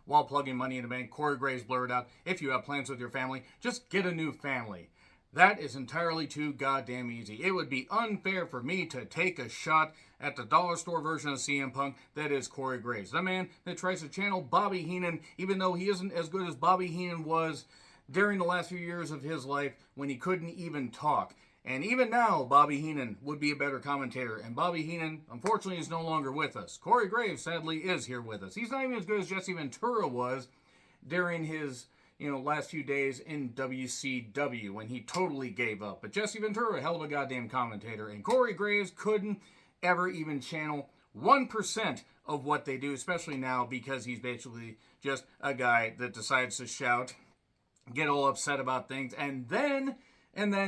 while plugging Money in the Bank, Corey Graves blurted out, if you have plans with your family, just get a new family. That is entirely too goddamn easy. It would be unfair for me to take a shot at the dollar store version of CM Punk that is Corey Graves. The man that tries to channel Bobby Heenan, even though he isn't as good as Bobby Heenan was during the last few years of his life when he couldn't even talk. And even now, Bobby Heenan would be a better commentator. And Bobby Heenan, unfortunately, is no longer with us. Corey Graves, sadly, is here with us. He's not even as good as Jesse Ventura was during his last few days in WCW when he totally gave up. But Jesse Ventura, a hell of a goddamn commentator. And Corey Graves couldn't ever even channel 1% of what they do, especially now because he's basically just a guy that decides to shout, get all upset about things, and then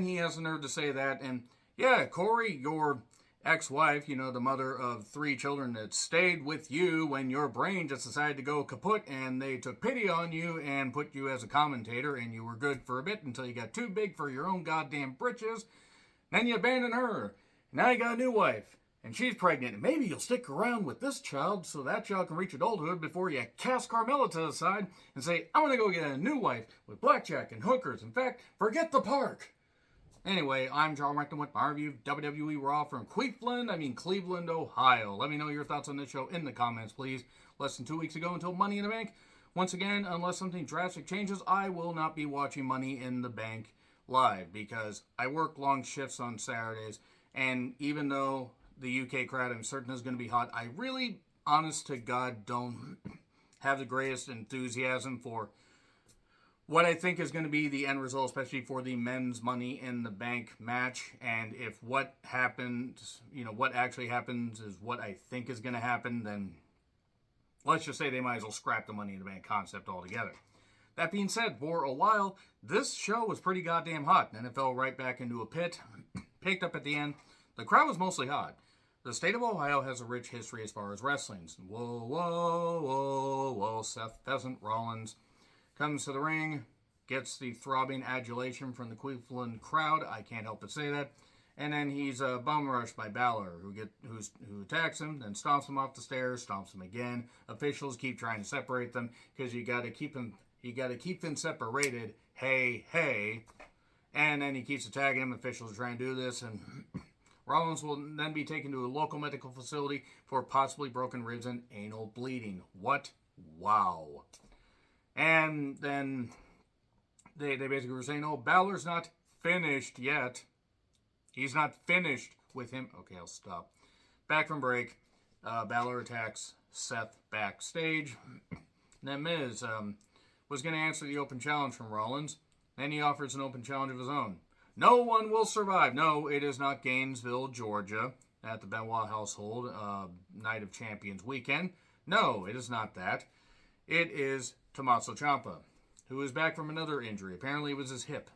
he has the nerve to say that. And yeah, Corey, your ex-wife, the mother of 3 children that stayed with you when your brain just decided to go kaput, and they took pity on you and put you as a commentator, and you were good for a bit until you got too big for your own goddamn britches. Then you abandoned her. Now you got a new wife, and she's pregnant. And maybe you'll stick around with this child so that child can reach adulthood before you cast Carmella to the side and say, I'm going to go get a new wife with blackjack and hookers. In fact, forget the park. Anyway, I'm John Recton with my review of WWE Raw from Cleveland, Ohio. Let me know your thoughts on this show in the comments, please. Less than 2 weeks ago until Money in the Bank. Once again, unless something drastic changes, I will not be watching Money in the Bank live because I work long shifts on Saturdays. And even though the UK crowd, I'm certain, is going to be hot, I really, honest to God, don't have the greatest enthusiasm for what I think is going to be the end result, especially for the men's Money in the Bank match. And if what happens, what actually happens is what I think is going to happen, then let's just say they might as well scrap the Money in the Bank concept altogether. That being said, for a while, this show was pretty goddamn hot. And then it fell right back into a pit, picked up at the end. The crowd was mostly hot. The state of Ohio has a rich history as far as wrestling. Whoa, whoa, whoa, whoa. Seth Pheasant Rollins comes to the ring, gets the throbbing adulation from the Cleveland crowd. I can't help but say that. And then he's bum rushed by Balor, who attacks him, then stomps him off the stairs, stomps him again. Officials keep trying to separate them because you got to keep them separated. Hey. And then he keeps attacking him. Officials are trying to do this, and Rollins will then be taken to a local medical facility for possibly broken ribs and anal bleeding. What? Wow. And then they basically were saying, oh, Balor's not finished yet. He's not finished with him. Okay, I'll stop. Back from break, Balor attacks Seth backstage. Then Miz was going to answer the open challenge from Rollins. Then he offers an open challenge of his own. No one will survive. No, it is not Gainesville, Georgia, at the Benoit household Night of Champions weekend. No, it is not that. It is Tommaso Ciampa, who is back from another injury. Apparently it was his hip.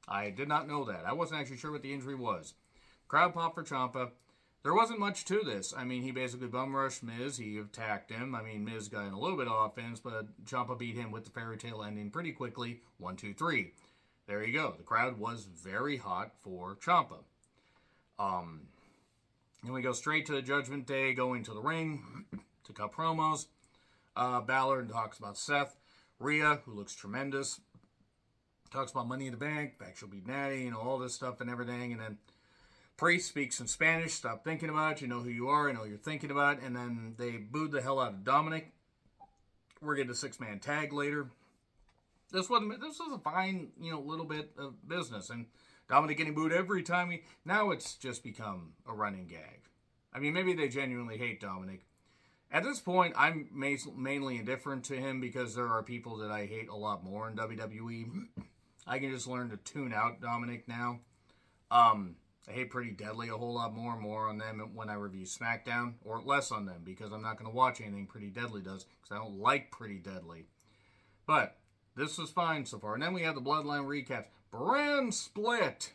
I did not know that. I wasn't actually sure what the injury was. Crowd pop for Ciampa. There wasn't much to this. I mean, he basically bum rushed Miz. He attacked him. I mean, Miz got in a little bit of offense, but Ciampa beat him with the fairy tale ending pretty quickly. 1, 2, 3. There you go. The crowd was very hot for Ciampa. And we go straight to Judgment Day, going to the ring to cut promos. Balor talks about Seth. Rhea, who looks tremendous, talks about Money in the Bank, fact she'll be natty, all this stuff and everything. And then Priest speaks in Spanish. Stop thinking about it. You know who you are. I know you're thinking about it. And then they booed the hell out of Dominic. We're getting a 6-man tag later. This was a fine, little bit of business. And Dominic getting booed every time. Now it's just become a running gag. I mean, maybe they genuinely hate Dominic. At this point, I'm mainly indifferent to him because there are people that I hate a lot more in WWE. I can just learn to tune out Dominic now. I hate Pretty Deadly a whole lot more on them when I review SmackDown, or less on them because I'm not going to watch anything Pretty Deadly does because I don't like Pretty Deadly. But this was fine so far. And then we have the Bloodline recaps. Brand split.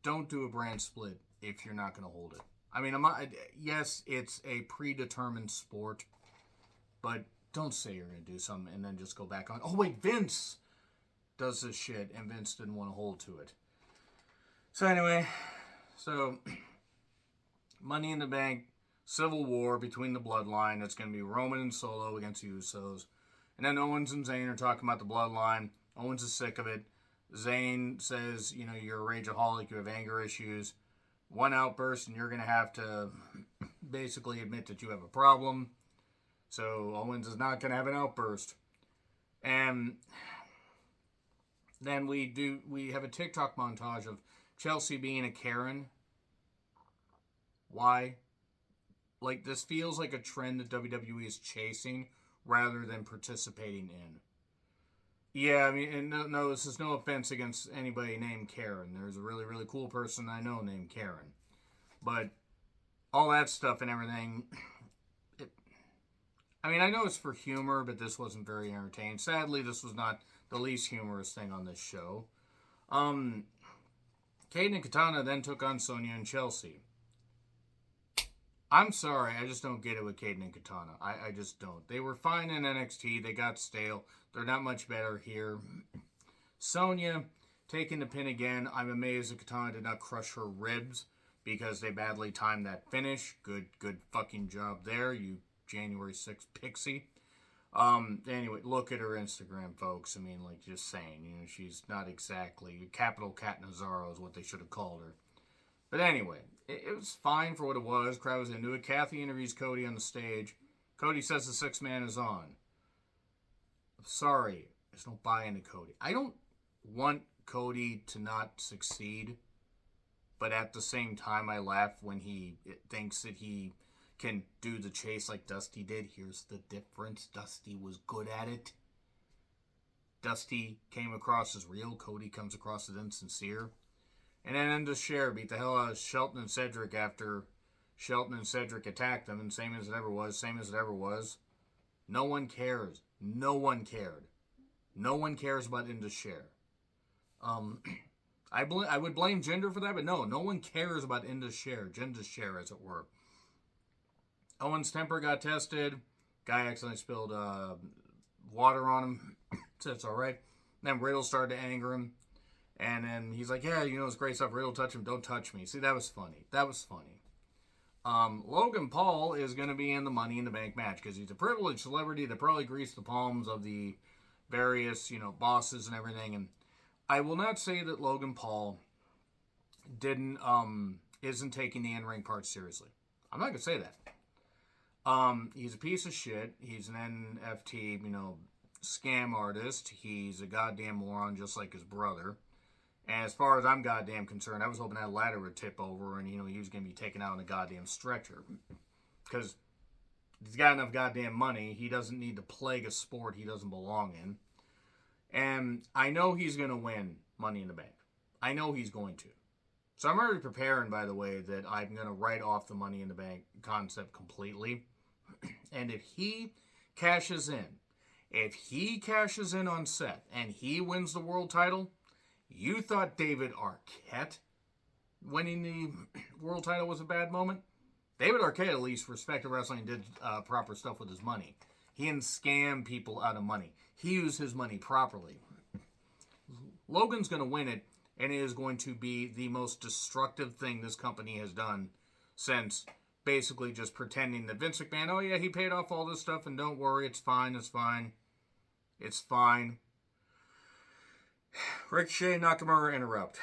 Don't do a brand split if you're not going to hold it. I mean, yes, it's a predetermined sport, but don't say you're going to do something and then just go back on. Oh, wait, Vince does this shit, and Vince didn't want to hold to it. So anyway, Money in the Bank civil war between the bloodline. It's going to be Roman and Solo against the Usos. And then Owens and Zayn are talking about the bloodline. Owens is sick of it. Zayn says, you're a rageaholic, you have anger issues. One outburst and you're going to have to basically admit that you have a problem. So Owens is not going to have an outburst. And then we have a TikTok montage of Chelsea being a Karen. Why? Like, this feels like a trend that WWE is chasing rather than participating in. Yeah, I mean, and no, this is no offense against anybody named Karen. There's a really, really cool person I know named Karen. But all that stuff and everything, I know it's for humor, but this wasn't very entertaining. Sadly, this was not the least humorous thing on this show. Kayden and Katana then took on Sonya and Chelsea. I'm sorry, I just don't get it with Kayden and Katana. I just don't. They were fine in NXT. They got stale. They're not much better here. Sonya taking the pin again. I'm amazed that Katana did not crush her ribs because they badly timed that finish. Good fucking job there, you January 6th pixie. Anyway, look at her Instagram, folks. Just saying, she's not exactly capital Cat Nazaro is what they should have called her. But anyway, it was fine for what it was. Crowd was into it. Kathy interviews Cody on the stage. Cody says the sixth man is on. I'm sorry, I just don't buy into Cody. I don't want Cody to not succeed, but at the same time, I laugh when he thinks that he can do the chase like Dusty did. Here's the difference. Dusty was good at it. Dusty came across as real. Cody comes across as insincere. And then Indus beat the hell out of Shelton and Cedric after Shelton and Cedric attacked them. And same as it ever was. No one cares. No one cared. No one cares about Indus I would blame Jinder for that, but no one cares about Indus Sher, as it were. Owen's temper got tested. Guy accidentally spilled water on him. So it's alright. Then Riddle started to anger him. And then he's like, yeah, it's great stuff. Riddle, touch him. Don't touch me. See, that was funny. Logan Paul is going to be in the Money in the Bank match because he's a privileged celebrity that probably greased the palms of the various, bosses and everything. And I will not say that Logan Paul isn't taking the in-ring part seriously. I'm not going to say that. He's a piece of shit. He's an NFT, scam artist. He's a goddamn moron just like his brother. And as far as I'm goddamn concerned, I was hoping that ladder would tip over and, he was going to be taken out on a goddamn stretcher. Because he's got enough goddamn money. He doesn't need to plague a sport he doesn't belong in. And I know he's going to win Money in the Bank. I know he's going to. So I'm already preparing, by the way, that I'm going to write off the Money in the Bank concept completely. And if he cashes in on Seth and he wins the world title, you thought David Arquette winning the world title was a bad moment? David Arquette at least respected wrestling and did proper stuff with his money. He didn't scam people out of money. He used his money properly. Logan's going to win it, and it is going to be the most destructive thing this company has done since basically just pretending that Vince McMahon, oh yeah, he paid off all this stuff, and don't worry, it's fine. Ricochet, Nakamura interrupt.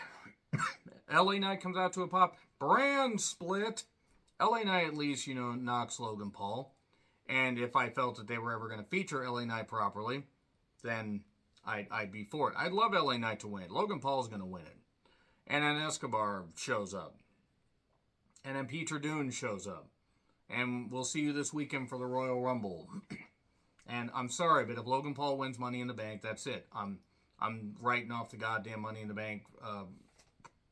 LA Knight comes out to a pop. Brand split. LA Knight at least, knocks Logan Paul. And if I felt that they were ever going to feature LA Knight properly, then I'd be for it. I'd love LA Knight to win. Logan Paul's going to win it. And then Escobar shows up. And then Peter Dunne shows up. And we'll see you this weekend for the Royal Rumble. And I'm sorry, but if Logan Paul wins Money in the Bank, that's it. I'm writing off the goddamn Money in the Bank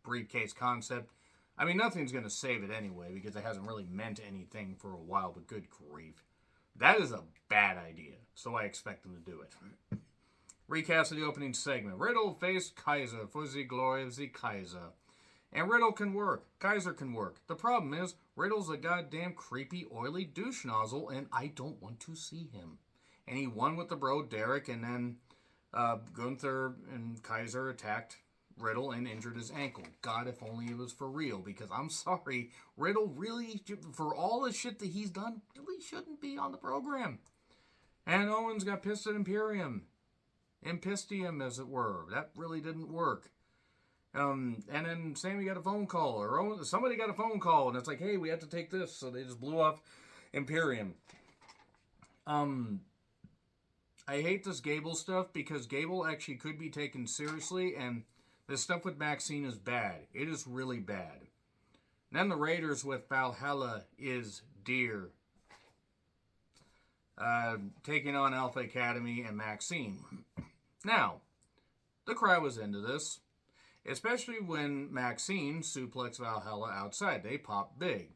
briefcase concept. Nothing's going to save it anyway because it hasn't really meant anything for a while, but good grief. That is a bad idea, so I expect them to do it. Recast of the opening segment. Riddle faced Kaiser for the glory of the Kaiser. And Riddle can work. Kaiser can work. The problem is, Riddle's a goddamn creepy, oily douche nozzle, and I don't want to see him. And he won with the bro Derek, and then Gunther and Kaiser attacked Riddle and injured his ankle. God, if only it was for real, because I'm sorry, Riddle really, for all the shit that he's done, really shouldn't be on the program. And Owens got pissed at Imperium. Impistium, as it were. That really didn't work. And then Sammy got a phone call, or somebody got a phone call, and it's like, hey, we have to take this. So they just blew off Imperium. I hate this Gable stuff because Gable actually could be taken seriously, and this stuff with Maxine is bad. It is really bad. And then the Raiders with Valhalla is dear. Taking on Alpha Academy and Maxine. Now, the crowd was into this, especially when Maxine suplexed Valhalla outside. They popped big.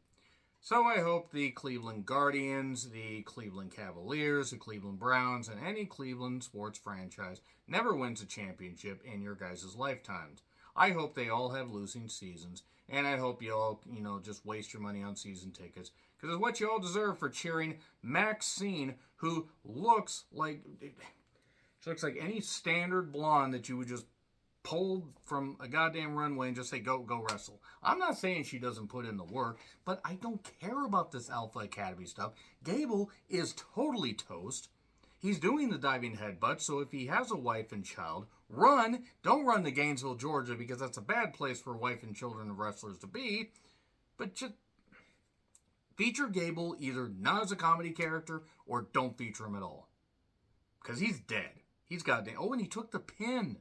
So I hope the Cleveland Guardians, the Cleveland Cavaliers, the Cleveland Browns, and any Cleveland sports franchise never wins a championship in your guys' lifetimes. I hope they all have losing seasons, and I hope you all, just waste your money on season tickets, because it's what you all deserve for cheering Maxine, who looks like any standard blonde that you would just pulled from a goddamn runway and just say, go wrestle. I'm not saying she doesn't put in the work, but I don't care about this Alpha Academy stuff. Gable is totally toast. He's doing the diving headbutt, so if he has a wife and child, run. Don't run to Gainesville, Georgia, because that's a bad place for wife and children of wrestlers to be. But just feature Gable either not as a comedy character or don't feature him at all. Because he's dead. He's goddamn... Oh, and he took the pin.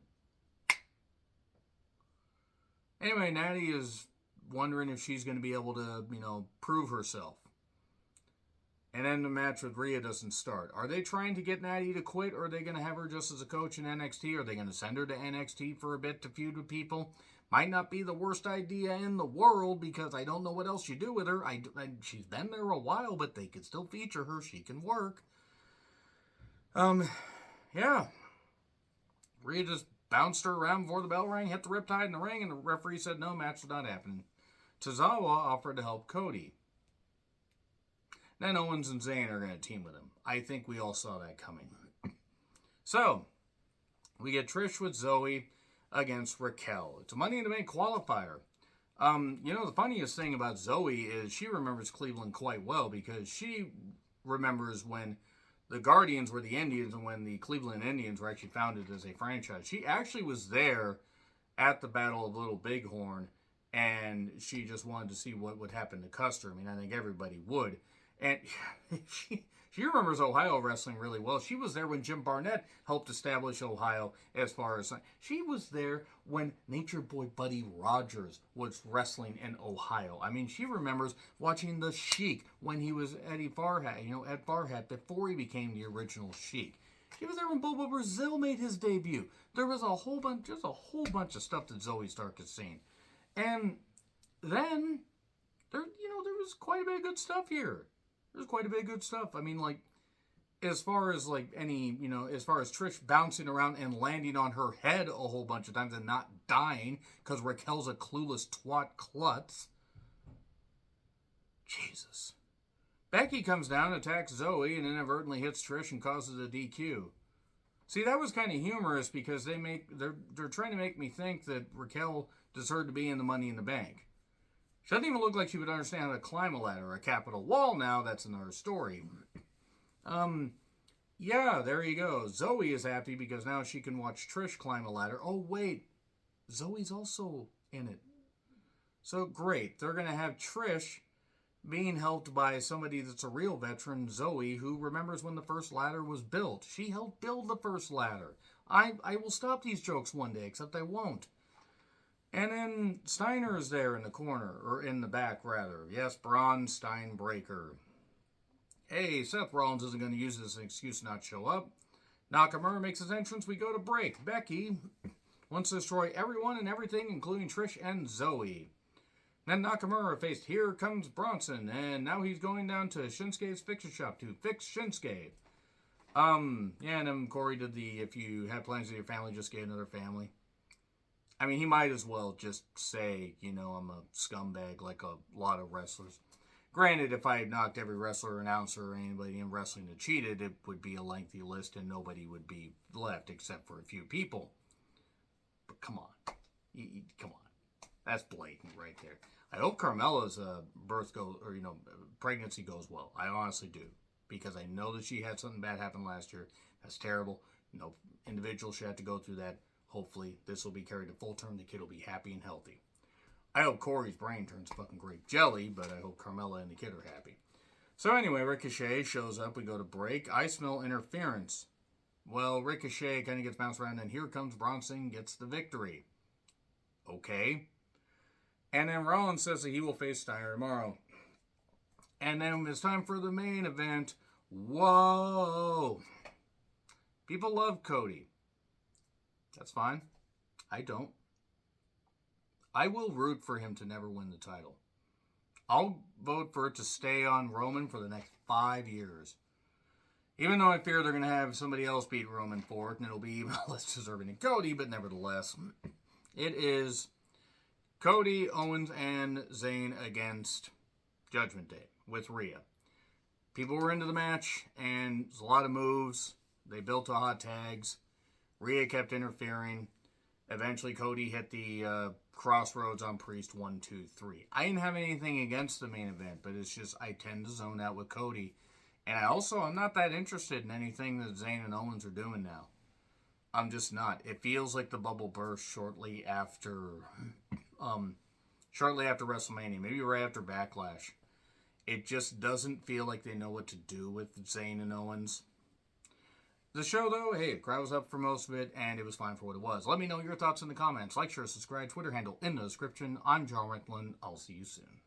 Anyway, Natty is wondering if she's going to be able to, prove herself. And then the match with Rhea doesn't start. Are they trying to get Natty to quit, or are they going to have her just as a coach in NXT? Are they going to send her to NXT for a bit to feud with people? Might not be the worst idea in the world, because I don't know what else you do with her. She's been there a while, but they could still feature her. She can work. Yeah. Rhea just bounced her around before the bell rang, hit the riptide in the ring, and the referee said no, match was not happening. Tozawa offered to help Cody. Then Owens and Zayn are going to team with him. I think we all saw that coming. So, we get Trish with Zoe against Raquel. It's a Money in the Bank qualifier. The funniest thing about Zoe is she remembers Cleveland quite well, because she remembers when the Guardians were the Indians and when the Cleveland Indians were actually founded as a franchise. She actually was there at the Battle of Little Bighorn, and she just wanted to see what would happen to Custer. I think everybody would. And she remembers Ohio wrestling really well. She was there when Jim Barnett helped establish Ohio as far as... She was there when Nature Boy Buddy Rogers was wrestling in Ohio. She remembers watching The Sheik when he was Eddie Farhat, Ed Farhat, before he became the original Sheik. She was there when Bobo Brazil made his debut. There was a whole bunch of stuff that Zoe Stark has seen. And then, there was quite a bit of good stuff here. There's quite a bit of good stuff. As far as Trish bouncing around and landing on her head a whole bunch of times and not dying because Raquel's a clueless twat klutz. Jesus. Becky comes down, attacks Zoe, and inadvertently hits Trish and causes a DQ. See, that was kind of humorous because they're trying to make me think that Raquel deserved to be in the Money in the Bank. She doesn't even look like she would understand how to climb a ladder or a Capitol wall now. That's another story. Yeah, there you go. Zoe is happy because now she can watch Trish climb a ladder. Oh, wait. Zoe's also in it. So, great. They're going to have Trish being helped by somebody that's a real veteran, Zoe, who remembers when the first ladder was built. She helped build the first ladder. I will stop these jokes one day, except I won't. And then Steiner is there in the corner, or in the back, rather. Yes, Braun Steinbreaker. Hey, Seth Rollins isn't going to use this as an excuse not to show up. Nakamura makes his entrance. We go to break. Becky wants to destroy everyone and everything, including Trish and Zoe. Then Nakamura faced Here Comes Bronson, and now he's going down to Shinsuke's Fixer Shop to fix Shinsuke. And then Corey did the, if you have plans with your family, just get another family. He might as well just say, I'm a scumbag like a lot of wrestlers. Granted, if I had knocked every wrestler, announcer, or anybody in wrestling that cheated, it would be a lengthy list and nobody would be left except for a few people. But come on. Come on. That's blatant right there. I hope Carmella's pregnancy goes well. I honestly do. Because I know that she had something bad happen last year. That's terrible. No individual should have to go through that. Hopefully, this will be carried to full term. The kid will be happy and healthy. I hope Corey's brain turns fucking grape jelly, but I hope Carmella and the kid are happy. So anyway, Ricochet shows up. We go to break. I smell interference. Well, Ricochet kind of gets bounced around, and here comes Bronson, gets the victory. Okay. And then Rollins says that he will face Steiner tomorrow. And then when it's time for the main event, whoa. People love Cody. That's fine. I don't. I will root for him to never win the title. I'll vote for it to stay on Roman for the next 5 years. Even though I fear they're going to have somebody else beat Roman for it, and it'll be even less deserving than Cody, but nevertheless, it is Cody, Owens, and Zayn against Judgment Day with Rhea. People were into the match, and there's a lot of moves. They built to hot tags. Rhea kept interfering. Eventually, Cody hit the crossroads on Priest 1, 2, 3. I didn't have anything against the main event, but it's just I tend to zone out with Cody. And I'm not that interested in anything that Zayn and Owens are doing now. I'm just not. It feels like the bubble burst shortly after WrestleMania, maybe right after Backlash. It just doesn't feel like they know what to do with Zayn and Owens. The show, though, hey, the crowd was up for most of it, and it was fine for what it was. Let me know your thoughts in the comments. Like, share, subscribe, Twitter handle in the description. I'm John Recklin. I'll see you soon.